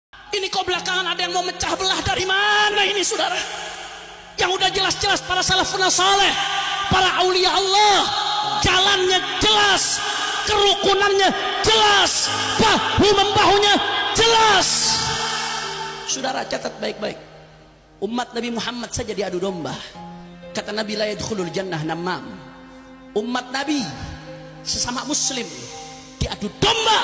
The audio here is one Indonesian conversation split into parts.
Ini kok belakangan ada yang mau mecah belah, dari mana ini saudara? Yang udah jelas-jelas para salafun saleh, para aulia Allah, jalannya jelas, kerukunannya jelas, bahu membahunya jelas. Saudara catat baik-baik, umat Nabi Muhammad saja diadu domba. Kata Nabi, la yadkhulul jannah namam. Umat Nabi sesama muslim diadu domba,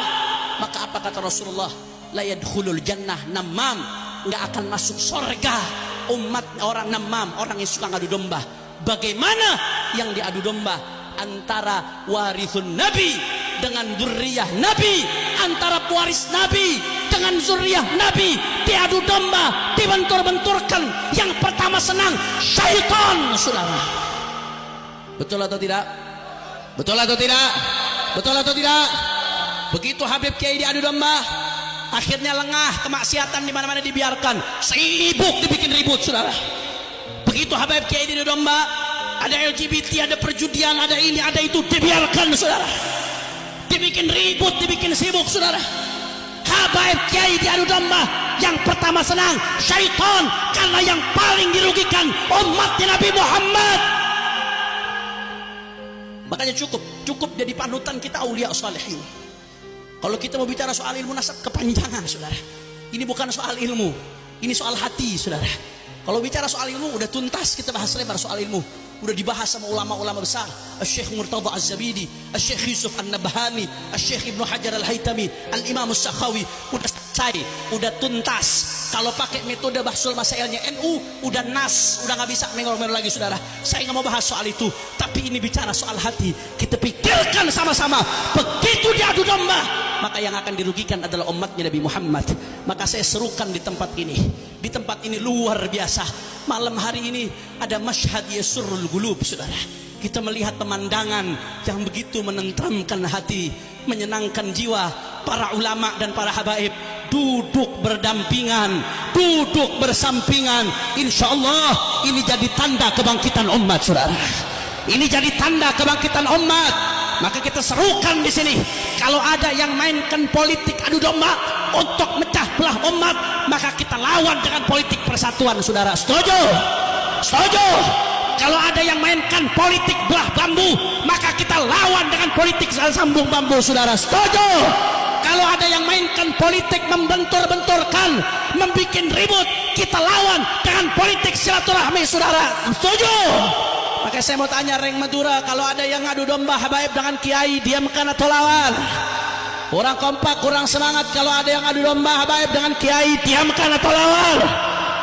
maka apa kata Rasulullah? La yadkhulul jannah namam, nggak akan masuk surga umat orang namam, orang yang suka ngadu domba. Bagaimana yang diadu domba? Antara warithun Nabi dengan zuriyah Nabi, antara pewaris Nabi dengan zuriyah Nabi, diadu domba, dibentur-benturkan. Yang pertama senang syaitan, saudara. Betul atau tidak? Betul atau tidak? Betul atau tidak? Begitu Habib Kiai diadu domba, akhirnya lengah, kemaksiatan di mana-mana dibiarkan, sibuk dibikin ribut, saudara. Begitu Habib Kiai diadu domba, ada LGBT, ada perjudian, ada ini, ada itu, dibiarkan, saudara. Dibikin ribut, dibikin sibuk, saudara. Habib Kiai diadu domba, yang pertama senang syaitan, karena yang paling dirugikan umatnya Nabi Muhammad. Makanya cukup jadi panutan kita aulia salihin. Kalau kita mau bicara soal ilmu nasab kepanjangan, saudara. Ini bukan soal ilmu, ini soal hati, saudara. Kalau bicara soal ilmu udah tuntas, kita bahas lebar soal ilmu. Udah dibahas sama ulama-ulama besar, Syekh Murtada Az-Zabidi, Syekh Yusuf An-Nabhani, Syekh Ibnu Hajar Al-Haytami, Al-Imam As-Sakhawi. Udah selesai, udah tuntas. Kalau pakai metode bahsul masailnya NU, udah nas, udah nggak bisa mengolong lagi, saudara. Saya nggak mau bahas soal itu, tapi ini bicara soal hati. Kita pikirkan sama-sama. Begitu diadu domba, maka yang akan dirugikan adalah umatnya Nabi Muhammad. Maka saya serukan di tempat ini. Di tempat ini luar biasa. Malam hari ini ada masyhad yasurrul qulub, saudara. Kita melihat pemandangan yang begitu menenteramkan hati, menyenangkan jiwa. Para ulama dan para habaib duduk berdampingan, duduk bersampingan. Insya Allah ini jadi tanda kebangkitan umat, saudara. Ini jadi tanda kebangkitan umat. Maka kita serukan di sini, kalau ada yang mainkan politik adu domba untuk mecah belah umat, maka kita lawan dengan politik persatuan, saudara. Setuju? Setuju? Kalau ada yang mainkan politik belah bambu, maka kita lawan dengan politik sambung bambu, saudara. Setuju? Kalau ada yang mainkan politik membentur-benturkan, membuat ribut, kita lawan dengan politik silaturahmi, saudara. Setuju? Maka saya mau tanya Reng Madura, kalau ada yang ngadu domba habaib dengan kiai, diamkan atau lawan? Kurang kompak, kurang semangat. Kalau ada yang ngadu domba habaib dengan kiai, diamkan atau lawan?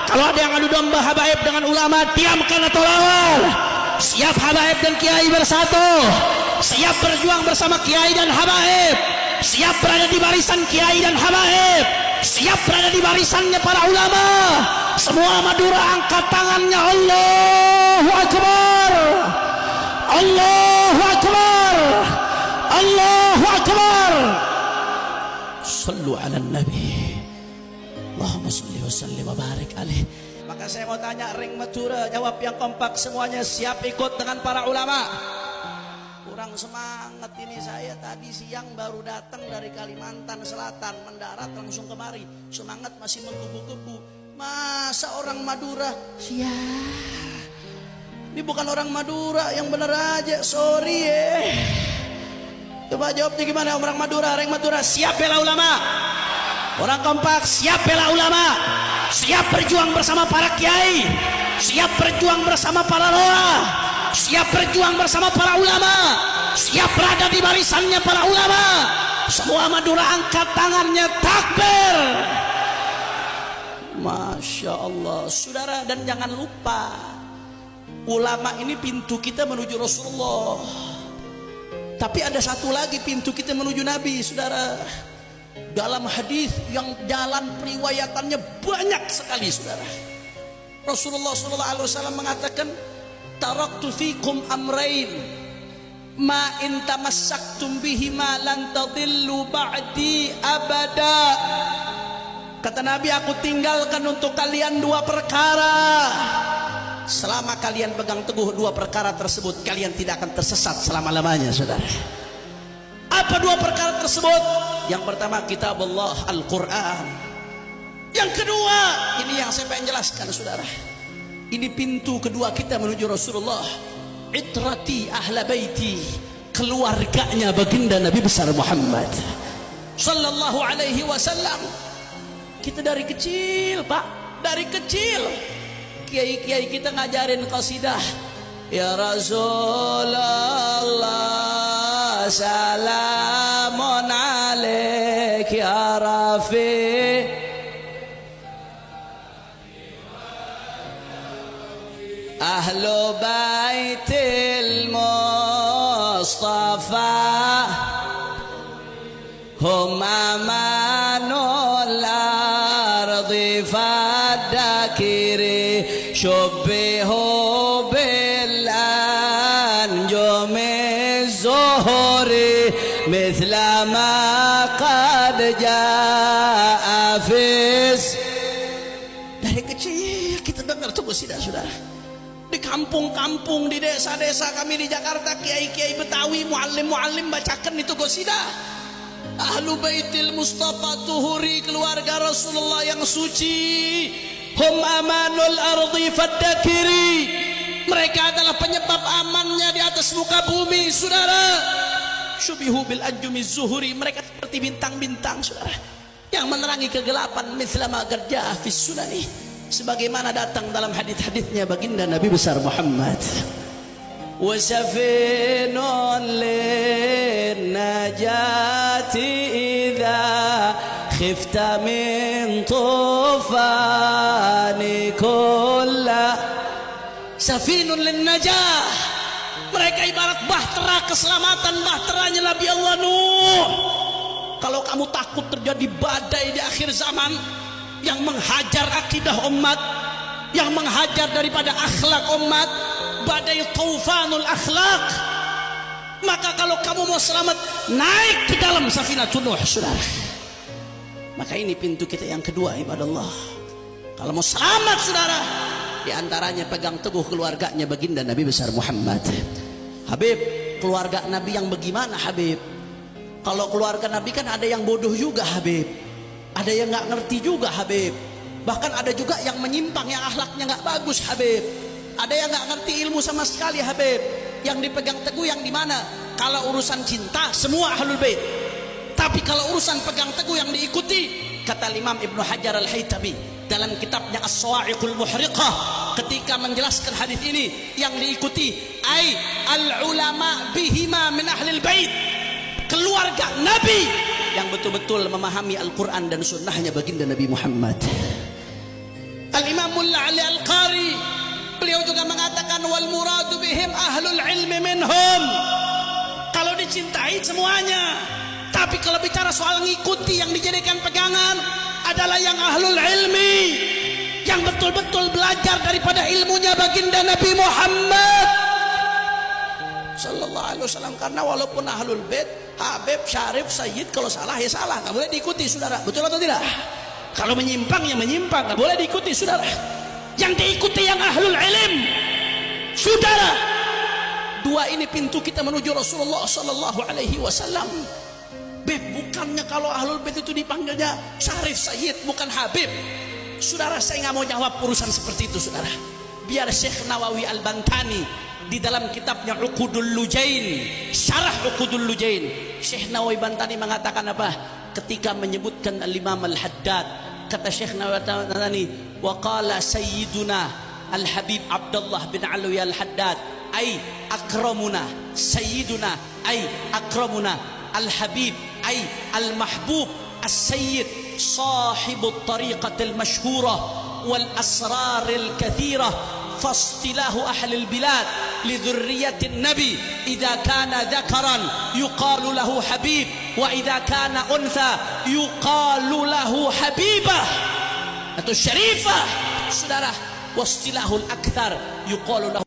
Kalau ada yang ngadu domba habaib dengan ulama, diamkan atau lawan? Siap habaib dan kiai bersatu, siap berjuang bersama kiai dan habaib, siap berada di barisan kiai dan habaib, siap berada di barisannya para ulama. Semua Madura angkat tangannya. Allahu Akbar, Allahu Akbar, Allahu Akbar. Sallu ala Nabi, Allahumma salli wa sallim wa barik alaih. Maka saya mau tanya Reng Madura, jawab yang kompak semuanya. Siap ikut dengan para ulama? Kurang semangat ini. Saya tadi siang baru datang dari Kalimantan Selatan, mendarat langsung kemari. Semangat masih menggebu-gebu. Masa orang Madura? Siap. Ini bukan orang Madura, yang bener aja. Sorry ya. Coba jawabnya gimana orang Madura? Reng Madura siap bela ulama? Orang kompak siap bela ulama? Siap berjuang bersama para kiai? Siap berjuang bersama para roa? Siap berjuang bersama para ulama? Siap berada di barisannya para ulama? Semua Madura angkat tangannya, takbir. Masya Allah, saudara. Dan jangan lupa, ulama ini pintu kita menuju Rasulullah. Tapi ada satu lagi pintu kita menuju Nabi, saudara. Dalam hadis yang jalan periwayatannya banyak sekali, saudara. Rasulullah SAW mengatakan, taraktu fikum amrain ma in tamassaktum bihima lan tadillu ba'di abada. Kata Nabi, aku tinggalkan untuk kalian dua perkara. Selama kalian pegang teguh dua perkara tersebut, kalian tidak akan tersesat selama-lamanya, saudara. Apa dua perkara tersebut? Yang pertama, kitab Allah, Al-Quran. Yang kedua, ini yang saya pengen jelaskan saudara. Ini pintu kedua kita menuju Rasulullah. Itrati ahla baiti, keluarganya baginda Nabi besar Muhammad sallallahu alaihi wasallam. Kita dari kecil, Pak, dari kecil kiai-kiai kita ngajarin qasidah. Ya Rasulullah salamun alaik ya Rafi ahlu baitil Mustafa hum amanul ardi fadakiri syubbihu bil anjumi zuhuri mithla ma qad jaa fis. Dari kecil kita dengar tuh qasidah saudara. Di kampung-kampung, di desa-desa kami di Jakarta, kiai-kiai Betawi, muallim-muallim bacakan itu qasidah. Ahlu baitil Mustafa tuhuri, keluarga Rasulullah yang suci. Hum amanul ardi faddakiri, mereka adalah penyebab amannya di atas muka bumi saudara. Syubihu bil anjumi zuhuri, mereka seperti bintang-bintang saudara yang menerangi kegelapan. Mithla ma garja fis sunani, sebagaimana datang dalam hadis-hadisnya baginda Nabi besar Muhammad. Wa safinun lin najati idza khifta min tufani kulla. Safinun lin najah, mereka ibarat bahtera keselamatan, bahteranya Nabi Allah Nuh. Kalau kamu takut terjadi badai di akhir zaman yang menghajar akidah umat, yang menghajar daripada akhlak umat, badai taufanul akhlak, maka kalau kamu mau selamat, naik ke dalam Safinatun Nuh saudara. Maka ini pintu kita yang kedua ibadallah. Kalau mau selamat saudara, di antaranya pegang teguh keluarganya baginda Nabi besar Muhammad. Habib, keluarga Nabi yang bagaimana Habib? Kalau keluarga Nabi kan ada yang bodoh juga Habib, ada yang nggak ngerti juga Habib, bahkan ada juga yang menyimpang, yang akhlaknya nggak bagus Habib, ada yang nggak ngerti ilmu sama sekali Habib. Yang dipegang teguh yang di mana? Kalau urusan cinta semua ahlul bait, tapi kalau urusan pegang teguh yang diikuti, kata Imam Ibnu Hajar Al-Haytami dalam kitabnya As-Sawa'iqul Muhriqah ketika menjelaskan hadis ini, yang diikuti ai al-ulama bihima min ahlil bait, keluarga Nabi yang betul-betul memahami Al-Quran dan sunnahnya baginda Nabi Muhammad. Al-Imamul La'li Al-Qari, beliau juga mengatakan wal muradu bihim ahlul ilmi minhum, kalau dicintai semuanya, tapi kalau bicara soal ngikuti yang dijadikan pegangan adalah yang ahlul ilmi, yang betul-betul belajar daripada ilmunya baginda Nabi Muhammad sallallahu alaihi wasallam. Karena walaupun ahlul bait, Habib, Syarif, Sayyid, kalau salah ya salah, nggak boleh diikuti saudara, betul atau tidak? Kalau menyimpang ya menyimpang, nggak boleh diikuti saudara. Yang diikuti yang ahlul ilm saudara. Dua ini pintu kita menuju Rasulullah sallallahu alaihi wasallam. Beb, bukannya kalau ahlul bait itu dipanggilnya Syarif, Sayyid, bukan Habib. Saudara, saya nggak mau jawab urusan seperti itu saudara. Biar Syekh Nawawi Al-Bantani di dalam kitabnya Uqudul Lujain, syarah Uqudul Lujain, Syekh Nawawi Bantani mengatakan apa? Ketika menyebutkan Al-Imam Al-Haddad, kata Syekh Nawawi Bantani, wa qala sayyiduna Al-Habib Abdullah bin Alwi Al-Haddad ay akramuna, sayyiduna ay akramuna, Al-Habib ay al-mahbub, as-sayyid sahibut tariqatil mashhurah wal asraril kathirah. فاصطلاح أهل البلاد لذرية النبي إذا كان ذكرا يقال له حبيب، وإذا كان أنثى يقال له حبيبة atau syarifah saudara. واصطلاح الأكثر يقال له